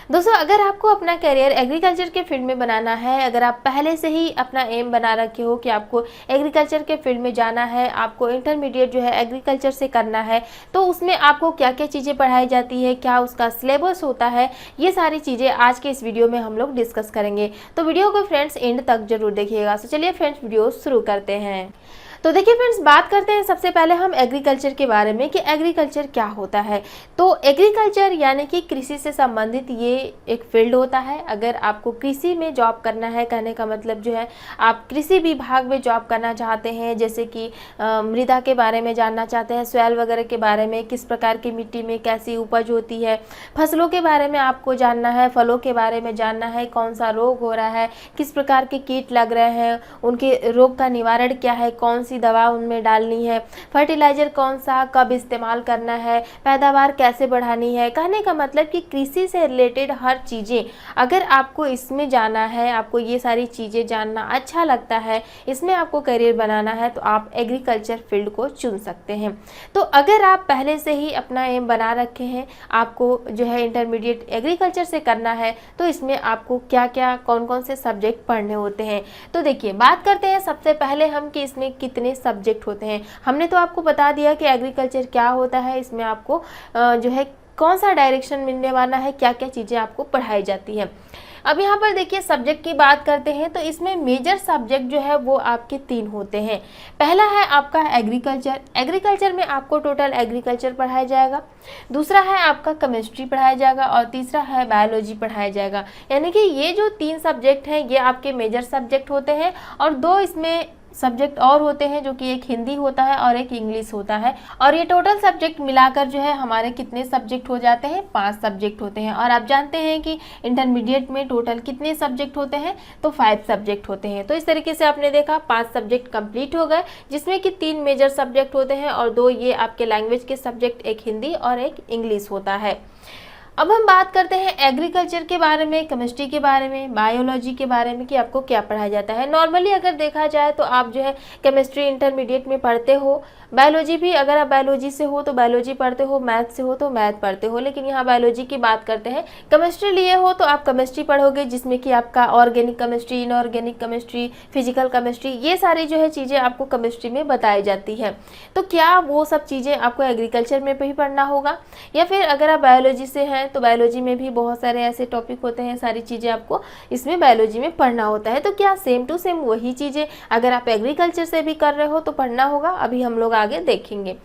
दोस्तों, अगर आपको अपना करियर एग्रीकल्चर के फील्ड में बनाना है, अगर आप पहले से ही अपना एम बना रखे हो कि आपको एग्रीकल्चर के फील्ड में जाना है, आपको इंटरमीडिएट जो है एग्रीकल्चर से करना है, तो उसमें आपको क्या क्या चीज़ें पढ़ाई जाती है, क्या उसका सिलेबस होता है, ये सारी चीज़ें आज के इस वीडियो में हम लोग डिस्कस करेंगे। तो वीडियो को फ्रेंड्स एंड तक जरूर देखिएगा। तो चलिए फ्रेंड्स, वीडियो शुरू करते हैं। तो देखिए फ्रेंड्स, बात करते हैं सबसे पहले हम एग्रीकल्चर के बारे में कि एग्रीकल्चर क्या होता है। तो एग्रीकल्चर यानी कि कृषि से संबंधित ये एक फील्ड होता है। अगर आपको कृषि में जॉब करना है, कहने का मतलब जो है आप कृषि विभाग में जॉब करना चाहते हैं, जैसे कि मृदा के बारे में जानना चाहते हैं, सॉइल वगैरह के बारे में, किस प्रकार की मिट्टी में कैसी उपज होती है, फसलों के बारे में आपको जानना है, फलों के बारे में जानना है, कौन सा रोग हो रहा है, किस प्रकार के कीट लग रहे हैं, उनके रोग का निवारण क्या है, कौन सी दवा उनमें डालनी है, फर्टिलाइजर कौन सा कब इस्तेमाल करना है, पैदावार कैसे बढ़ानी है। कहने का मतलब कि कृषि से रिलेटेड हर चीज़ें, अगर आपको इसमें जाना है, आपको ये सारी चीज़ें जानना अच्छा लगता है, इसमें आपको करियर बनाना है, तो आप एग्रीकल्चर फील्ड को चुन सकते हैं। तो अगर आप पहले से ही अपना एम बना रखे हैं, आपको जो है इंटरमीडिएट एग्रीकल्चर से करना है, तो इसमें आपको क्या क्या कौन कौन से सब्जेक्ट पढ़ने होते हैं। तो देखिए, बात करते हैं सबसे पहले हम कि इसमें कितने सब्जेक्ट होते हैं। हमने तो आपको बता दिया कि एग्रीकल्चर क्या होता है, इसमें आपको जो है कौन सा डायरेक्शन मिलने वाला है, क्या क्या चीज़ें आपको पढ़ाई जाती है। अब यहाँ पर देखिए, सब्जेक्ट की बात करते हैं तो इसमें मेजर सब्जेक्ट जो है वो आपके 3 होते हैं। पहला है आपका एग्रीकल्चर। एग्रीकल्चर में आपको टोटल एग्रीकल्चर पढ़ाया जाएगा। दूसरा है आपका केमिस्ट्री पढ़ाया जाएगा और तीसरा है बायोलॉजी पढ़ाया जाएगा। यानी कि ये जो 3 सब्जेक्ट हैं ये आपके मेजर सब्जेक्ट होते हैं, और 2 इसमें सब्जेक्ट और होते हैं, जो कि एक हिंदी होता है और एक इंग्लिश होता है। और ये टोटल सब्जेक्ट मिलाकर जो है हमारे कितने सब्जेक्ट हो जाते हैं, 5 सब्जेक्ट होते हैं। और आप जानते हैं कि इंटरमीडिएट में टोटल कितने सब्जेक्ट होते हैं, तो 5 सब्जेक्ट होते हैं। तो इस तरीके से आपने देखा 5 सब्जेक्ट कंप्लीट हो गए, जिसमें कि 3 मेजर सब्जेक्ट होते हैं और 2 ये आपके लैंग्वेज के सब्जेक्ट, एक हिंदी और एक इंग्लिश होता है। अब हम बात करते हैं एग्रीकल्चर के बारे में, केमिस्ट्री के बारे में, बायोलॉजी के बारे में कि आपको क्या पढ़ाया जाता है। नॉर्मली अगर देखा जाए तो आप जो है केमिस्ट्री इंटरमीडिएट में पढ़ते हो, बायोलॉजी भी अगर आप बायोलॉजी से हो तो बायोलॉजी पढ़ते हो, मैथ से हो तो मैथ पढ़ते हो, लेकिन यहाँ बायोलॉजी की बात करते हैं। केमिस्ट्री लिए हो तो आप केमिस्ट्री पढ़ोगे, जिसमें कि आपका organic chemistry, inorganic chemistry, physical chemistry, ये सारी जो है चीज़ें आपको केमिस्ट्री में बताई जाती है। तो क्या वो सब चीज़ें आपको एग्रीकल्चर में भी पढ़ना होगा, या फिर अगर आप बायोलॉजी से हैं तो बायोलॉजी में भी बहुत सारे ऐसे टॉपिक होते हैं, सारी चीज़ें आपको इसमें बायोलॉजी में पढ़ना होता है। तो क्या सेम टू सेम वही चीज़ें अगर आप एग्रीकल्चर से भी कर रहे हो तो पढ़ना होगा, अभी हम लोग आगे देखेंगे।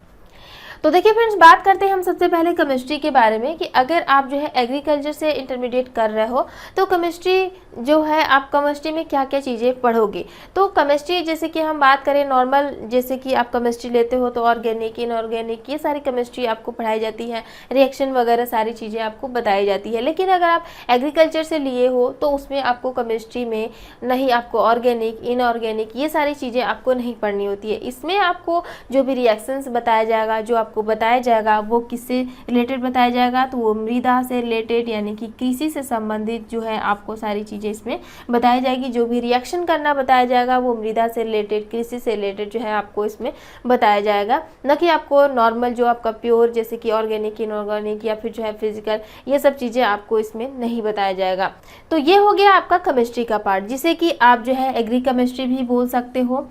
तो देखिए फ्रेंड्स, बात करते हैं हम सबसे पहले केमिस्ट्री के बारे में कि अगर आप जो है एग्रीकल्चर से इंटरमीडिएट कर रहे हो तो केमिस्ट्री जो है, आप केमिस्ट्री में क्या क्या चीज़ें पढ़ोगे। तो केमिस्ट्री जैसे कि हम बात करें नॉर्मल, जैसे कि आप केमिस्ट्री लेते हो तो ऑर्गेनिक, इनऑर्गेनिक, ये सारी केमिस्ट्री आपको पढ़ाई जाती है, रिएक्शन वगैरह सारी चीज़ें आपको बताई जाती है। लेकिन अगर आप एग्रीकल्चर से लिए हो तो उसमें आपको केमिस्ट्री में नहीं, आपको ऑर्गेनिक, इनऑर्गेनिक, ये सारी चीज़ें आपको नहीं पढ़नी होती है। इसमें आपको जो भी रिएक्शंस बताया जाएगा, जो आपको बताया जाएगा, वो किससे रिलेटेड बताया जाएगा, तो वो मृदा से रिलेटेड यानी कि कृषि से संबंधित जो है आपको सारी चीज़ें इसमें बताई जाएगी। जो भी रिएक्शन करना बताया जाएगा वो मृदा से रिलेटेड, कृषि से रिलेटेड जो है आपको इसमें बताया जाएगा, न कि आपको नॉर्मल जो आपका प्योर जैसे कि ऑर्गेनिक, इनऑर्गेनिक या फिर जो है फिजिकल, ये सब चीज़ें आपको इसमें नहीं बताया जाएगा। तो ये हो गया आपका केमिस्ट्री का पार्ट, जिसे कि आप जो है एग्री केमिस्ट्री भी बोल सकते हो,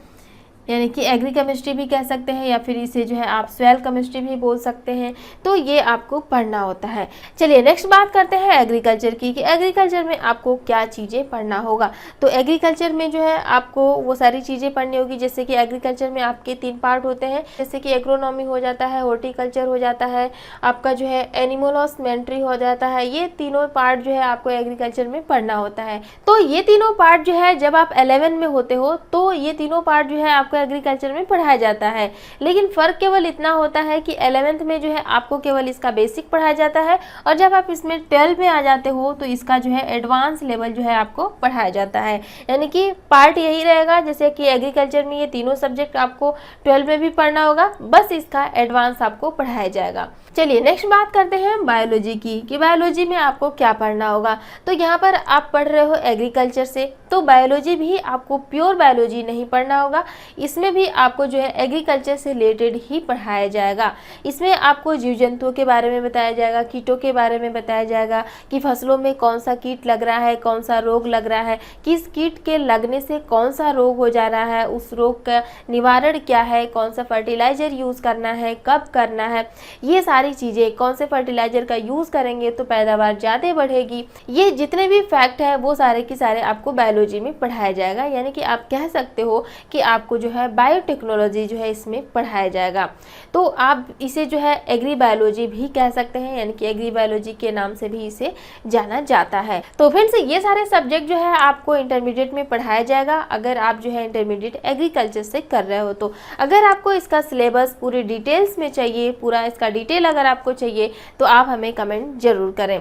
यानी कि एग्री केमिस्ट्री भी कह सकते हैं, या फिर इसे जो है आप सॉइल केमिस्ट्री भी बोल सकते हैं। तो ये आपको पढ़ना होता है। चलिए नेक्स्ट बात करते हैं एग्रीकल्चर की कि एग्रीकल्चर में आपको क्या चीज़ें पढ़ना होगा। तो एग्रीकल्चर में जो है आपको वो सारी चीज़ें पढ़नी होगी, जैसे कि एग्रीकल्चर में आपके 3 पार्ट होते हैं, जैसे कि एग्रोनॉमी हो जाता है, हॉर्टिकल्चर हो जाता है, आपका जो है एनिमल हस्बेंड्री हो जाता है। ये तीनों पार्ट जो है आपको एग्रीकल्चर में पढ़ना होता है। तो ये तीनों पार्ट जो है जब आप 11 में होते हो तो ये तीनों पार्ट जो है आपको एग्रीकल्चर में पढ़ाया जाता है। लेकिन फ़र्क केवल इतना होता है कि 11th में जो है आपको केवल इसका बेसिक पढ़ाया जाता है, और जब आप इसमें 12 में आ जाते हो तो इसका जो है एडवांस लेवल जो है आपको पढ़ाया जाता है। यानी कि पार्ट यही रहेगा, जैसे कि एग्रीकल्चर में ये तीनों सब्जेक्ट आपको 12 में भी पढ़ना होगा, बस इसका एडवांस आपको पढ़ाया जाएगा। चलिए नेक्स्ट बात करते हैं बायोलॉजी की, कि बायोलॉजी में आपको क्या पढ़ना होगा। तो यहाँ पर आप पढ़ रहे हो एग्रीकल्चर से, तो बायोलॉजी भी आपको प्योर बायोलॉजी नहीं पढ़ना होगा, इसमें भी आपको जो है एग्रीकल्चर से रिलेटेड ही पढ़ाया जाएगा। इसमें आपको जीव जंतुओं के बारे में बताया जाएगा, कीटों के बारे में बताया जाएगा कि फसलों में कौन सा कीट लग रहा है, कौन सा रोग लग रहा है, किस कीट के लगने से कौन सा रोग हो जा रहा है, उस रोग का निवारण क्या है, कौन सा फर्टिलाइजर यूज़ करना है, कब करना है, ये सारी चीज़ें, कौन से फर्टिलाइजर का यूज़ करेंगे तो पैदावार ज़्यादा बढ़ेगी, ये जितने भी फैक्ट हैं वो सारे के सारे आपको बायोलॉजी में पढ़ाया जाएगा। यानी कि आप कह सकते हो कि आपको जो है बायोटेक्नोलॉजी जो है इसमें पढ़ाया जाएगा। तो आप इसे जो है एग्री बायोलॉजी भी कह सकते हैं, यानी कि एग्री बायोलॉजी के नाम से भी इसे जाना जाता है। तो फ्रेंड्स ये सारे सब्जेक्ट जो है आपको इंटरमीडिएट में पढ़ाया जाएगा, अगर आप जो है इंटरमीडिएट एग्रीकल्चर से कर रहे हो तो। अगर आपको इसका सिलेबस पूरी डिटेल्स में चाहिए, पूरा इसका डिटेल अगर आपको चाहिए तो आप हमें कमेंट जरूर करें।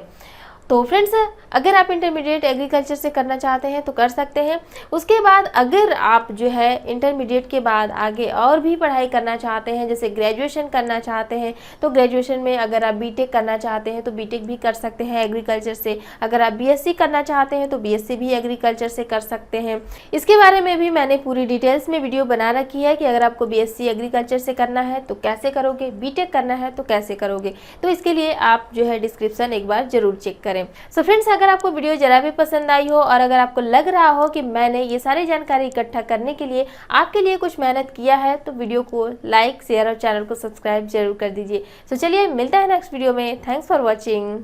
तो फ्रेंड्स अगर आप इंटरमीडिएट एग्रीकल्चर से करना चाहते हैं तो कर सकते हैं। उसके बाद अगर आप जो है इंटरमीडिएट के बाद आगे और भी पढ़ाई करना चाहते हैं, जैसे ग्रेजुएशन करना चाहते हैं, तो ग्रेजुएशन में अगर आप बीटेक करना चाहते हैं तो बीटेक भी कर सकते हैं एग्रीकल्चर से। अगर आप बीएससी करना चाहते हैं तो बीएससी भी एग्रीकल्चर से कर सकते हैं। इसके बारे में भी मैंने पूरी डिटेल्स में वीडियो बना रखी है कि अगर आपको बीएससी एग्रीकल्चर से करना है तो कैसे करोगे, बीटेक करना है तो कैसे करोगे। तो इसके लिए आप जो है डिस्क्रिप्शन एक बार जरूर चेक करें। सो फ्रेंड्स अगर आपको वीडियो जरा भी पसंद आई हो और अगर आपको लग रहा हो कि मैंने ये सारी जानकारी इकट्ठा करने के लिए आपके लिए कुछ मेहनत किया है, तो वीडियो को लाइक, शेयर और चैनल को सब्सक्राइब जरूर कर दीजिए। सो चलिए मिलता है नेक्स्ट वीडियो में। Thanks for watching.